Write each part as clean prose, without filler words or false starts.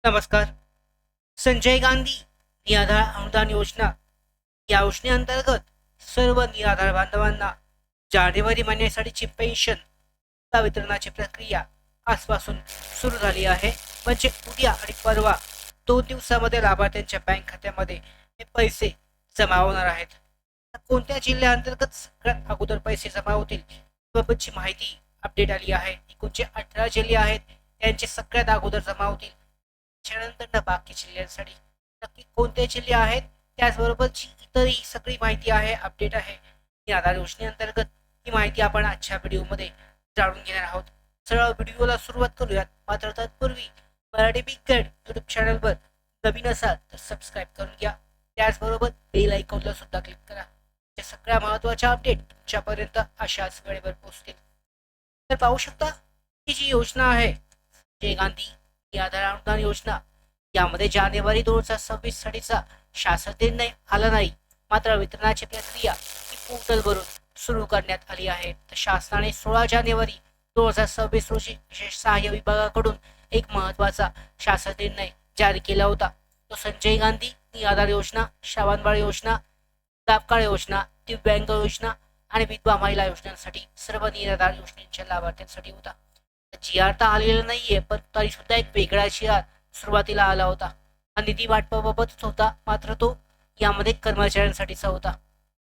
नमस्कार. संजय गांधी निराधार अनुदान योजना या योजनेअंतर्गत सर्व निराधार बांधवांना जानेवारी महिन्यासाठीची पेन्शन वितरणाची प्रक्रिया आजपासून सुरू झाली आहे. म्हणजे उद्या आणि परवा 2 दिवसामध्ये लाभार्थ्यांच्या बँक खात्यामध्ये हे पैसे जमा होणार आहेत. कोणत्या जिल्ह्याअंतर्गत सगळ्यात अगोदर पैसे जमा होतील याबाबतची माहिती अपडेट आली आहे. एकूण जे 18 जिल्हे आहेत त्यांचे सगळ्यात अगोदर जमा होतील. त्यानंतर बाकी जिल्ह्यांसाठी नक्की कोणते जिल्हे आहेत त्याचबरोबरची इतरही सगळी माहिती आहे, अपडेट आहे या आधार योजनेअंतर्गत. ही माहिती आपण आजच्या व्हिडिओमध्ये जाणून घेणार आहोत. सरळ व्हिडिओला सुरुवात करूयात. मात्र तत्पूर्वी मराठी बिग गाईड युट्यूब चॅनलवर नवीन असाल तर सबस्क्राईब करून घ्या. त्याचबरोबर बेल आयकॉनला सुद्धा क्लिक करा. या सगळ्या महत्त्वाच्या अपडेट तुमच्यापर्यंत अशाच वेळेवर पोहोचतील. तर पाहू शकता ही जी योजना आहे संजय गांधी निराधार अनुदान योजना, यामध्ये जानेवारी 2026 साठीचा शासन निर्णय आला नाही. मात्र वितरणाची प्रक्रिया ही पोर्टलवरून सुरू करण्यात आली आहे. तर शासनाने 16 जानेवारी 2026 रोजी विशेष सहाय्य विभागाकडून एक महत्त्वाचा शासन निर्णय जारी केला होता. तो संजय गांधी निराधार योजना, श्रावणबाळ योजना, तात्काळ योजना, दिव्यांग योजना आणि विधवा महिला योजनांसाठी सर्व निराधार योजनेच्या लाभार्थ्यांसाठी होता. जी आर तर आलेला नाहीये, पण तरी सुद्धा एक वेगळा जी आर सुरुवातीला आला होता. हा निधी वाटपाबाबतच होता, मात्र तो यामध्ये कर्मचाऱ्यांसाठीचा होता.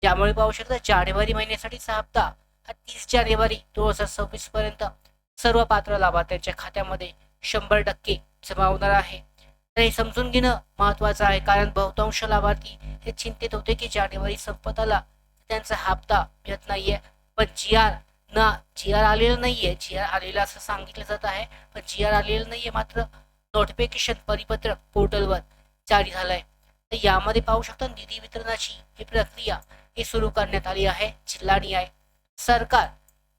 त्यामुळे पाहू शकता जानेवारी महिन्यासाठीचा हप्ता हा 30 जानेवारी 2026 पर्यंत सर्व पात्र लाभार्थ्यांच्या खात्यामध्ये 100% जमा होणार आहे. तर हे समजून घेणं महत्वाचं आहे, कारण बहुतांश लाभार्थी हे चिंतित होते की जानेवारी संपत आला त्यांचा हप्ता मिळत नाहीये. पण जी आर आलेलं नाहीये. जी आर आलेलं असं सांगितलं जात आहे, पण जी आर आलेलं नाहीये. मात्र नोटिफिकेशन परिपत्रक पोर्टलवर जारी झालंय. तर यामध्ये पाहू शकता निधी वितरणाची ही प्रक्रिया ही सुरू करण्यात आली आहे. जिल्हा निहाय सरकार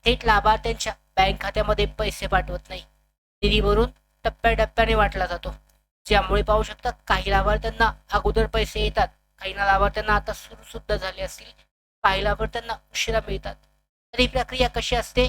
थेट लाभार्थ्यांच्या बँक खात्यामध्ये पैसे पाठवत नाही. निधी भरून टप्प्याटप्प्याने वाटला जातो. ज्यामुळे पाहू शकता काही लाभार्थ्यांना अगोदर पैसे येतात, काही लाभार्थ्यांना आता सुरू सुद्धा झाले असतील, काही लाभार्थ्यांना उशिरा मिळतात. तर ही प्रक्रिया कशी असते?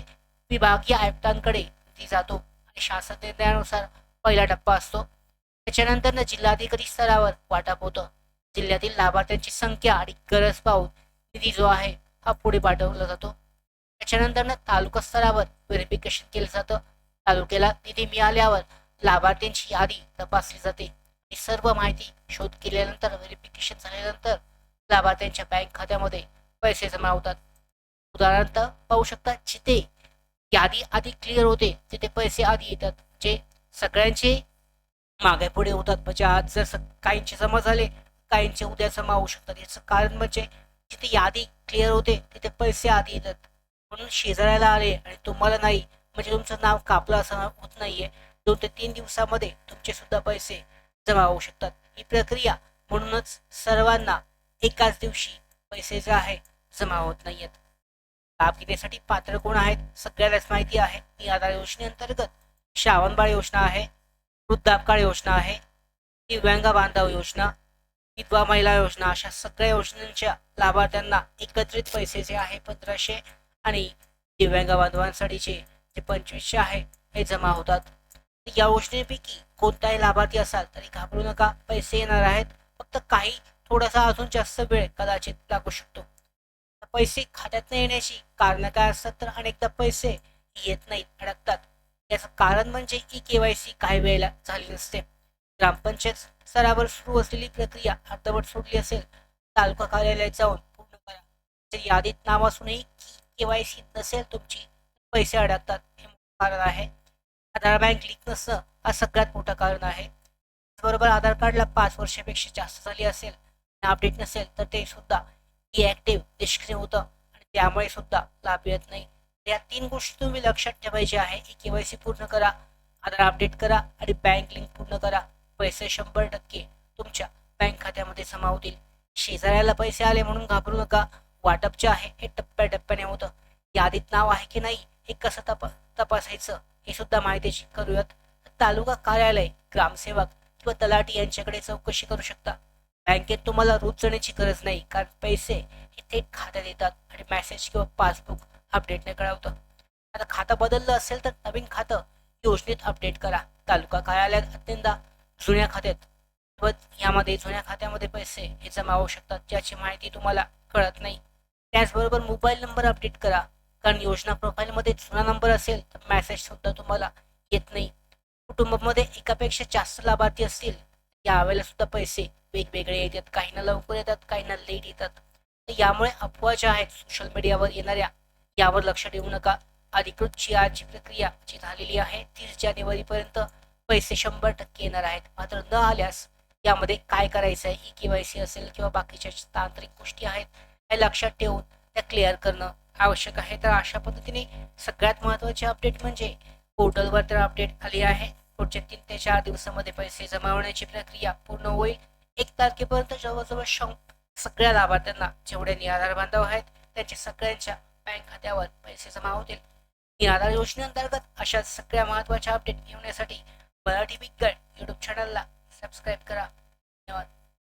विभागीय आयुक्तांकडे ती जातो आणि शासन निर्णयानुसार पहिला टप्पा असतो. त्याच्यानंतर जिल्हाधिकारी स्तरावर वाटप होतं. जिल्ह्यातील लाभार्थ्यांची संख्या आणि गरज पाहून निधी जो आहे हा पुढे पाठवला जातो. त्याच्यानंतर तालुका स्तरावर व्हेरिफिकेशन केलं जातं. तालुक्याला निधी मिळाल्यावर लाभार्थ्यांची यादी तपासली जाते. ही सर्व माहिती शोध केल्यानंतर व्हेरिफिकेशन झाल्यानंतर लाभार्थ्यांच्या बँक खात्यामध्ये पैसे जमा होतात. उदाहरणार्थ पाहू शकता जिथे यादी आधी क्लिअर होते तिथे पैसे आधी येतात. जे सगळ्यांचे मागे पुढे होतात. म्हणजे आज जर काहींचे जमा झाले, काहींचे उद्या जमा होऊ शकतात. याचं कारण म्हणजे जिथे यादी क्लिअर होते तिथे पैसे आधी येतात. म्हणून शेजाऱ्याला आले आणि तुम्हाला नाही, म्हणजे तुमचं नाव कापलं असं होत नाहीये. 2 ते 3 दिवसामध्ये तुमचे सुद्धा पैसे जमा होऊ शकतात. ही प्रक्रिया म्हणूनच सर्वांना एकाच दिवशी पैसे जे आहे जमा होत नाहीयेत. लाभ घेण्यासाठी पात्र कोण आहेत सगळ्यालाच माहिती आहे. निराधार योजनेअंतर्गत श्रावणबाळ योजना आहे, वृद्धापकाळ योजना आहे, दिव्यांग बांधव योजना, विधवा महिला योजना, अशा सगळ्या योजनांच्या लाभार्थ्यांना एकत्रित पैसे जे आहे 1500 आणि दिव्यांग बांधवांसाठीचे जे 2500 आहे हे जमा होतात. या योजनेपैकी कोणताही लाभार्थी असाल तरी घाबरू नका, पैसे येणार आहेत. फक्त काही थोडासा अजून जास्त वेळ कदाचित लागू शकतो. पैसे खात्यात न येण्याची कारण काय असतात? तर अनेकदा पैसे येत नाहीत, अडकतात. याचं कारण म्हणजे KYC काही वेळेला झाली नसते. ग्रामपंचायत स्तरावर सुरू असलेली प्रक्रिया अर्धवट सोडली असेल, तालुका कार्यालयात जाऊन पूर्ण करा. जर यादीत नाव असूनही KYC नसेल तुमची, पैसे अडकतात. हे मोठं कारण आहे. आधार बँक लिंक नसणं हा सगळ्यात मोठं कारण आहे. बरोबर आधार कार्डला 5 वर्षापेक्षा जास्त झाली असेल आणि अपडेट नसेल तर ते सुद्धा इॲक्टिव्ह निष्क्रिय होतं आणि त्यामुळे सुद्धा लाभ येत नाही. या 3 गोष्टी तुम्ही लक्षात ठेवायची आहे. KYC पूर्ण करा, आधार अपडेट करा आणि बँक लिंक पूर्ण करा. पैसे 100% तुमच्या बँक खात्यामध्ये जमा होतील. शेजाऱ्याला पैसे आले म्हणून घाबरू नका. वाटप जे आहे हे टप्प्याटप्प्याने होतं. यादीत नाव आहे की नाही हे कसं तपासायचं हे सुद्धा माहितीची करूयात. तालुका कार्यालय, ग्रामसेवक किंवा तलाठी यांच्याकडे चौकशी करू शकता. बँकेत तुम्हाला रोज जाण्याची गरज नाही, कारण पैसे हे थेट खात्यात येतात आणि मेसेज किंवा पासबुक अपडेटने कळवतं. आता खातं बदललं असेल तर नवीन खातं योजनेत अपडेट करा. तालुका कार्यालयात अत्यंत जुन्या खात्यात व यामध्ये जुन्या खात्यामध्ये पैसे हे जमा होऊ शकतात, ज्याची माहिती तुम्हाला कळत नाही. त्याचबरोबर मोबाईल नंबर अपडेट करा, कारण योजना प्रोफाईलमध्ये जुना नंबर असेल तर मेसेज सुद्धा तुम्हाला येत नाही. कुटुंबामध्ये एकापेक्षा जास्त लाभार्थी असतील यावेळेला सुद्धा पैसे वेगवेगळे येतात, काहींना लवकर येतात, काहींना लेट येतात. तर यामुळे अफवा ज्या आहेत सोशल मीडियावर येणाऱ्या यावर लक्ष ठेवू नका. अधिकृत जी प्रक्रिया जी झालेली आहे 30 जानेवारीपर्यंत पैसे 100% येणार आहेत. मात्र न आल्यास यामध्ये काय करायचं आहे, ई-के-वाय-सी असेल किंवा बाकीच्या तांत्रिक गोष्टी आहेत हे लक्षात ठेवून त्या क्लिअर करणं आवश्यक आहे. तर अशा पद्धतीने सगळ्यात महत्त्वाचे अपडेट म्हणजे पोर्टलवर तर अपडेट आली आहे. पुढच्या 3 ते 4 दिवसामध्ये पैसे जमा होण्याची प्रक्रिया पूर्ण होईल. 1 तारखेपर्यंत जवळजवळ सगळ्या लाभार्थ्यांना जेवढे निराधार बांधव आहेत त्यांच्या सगळ्यांच्या बँक खात्यावर पैसे जमा होतील. निराधार योजनेअंतर्गत अशा सगळ्या महत्त्वाच्या अपडेट घेण्यासाठी मराठी बिग गाईड यूट्यूब चॅनलला सबस्क्राईब करा. धन्यवाद.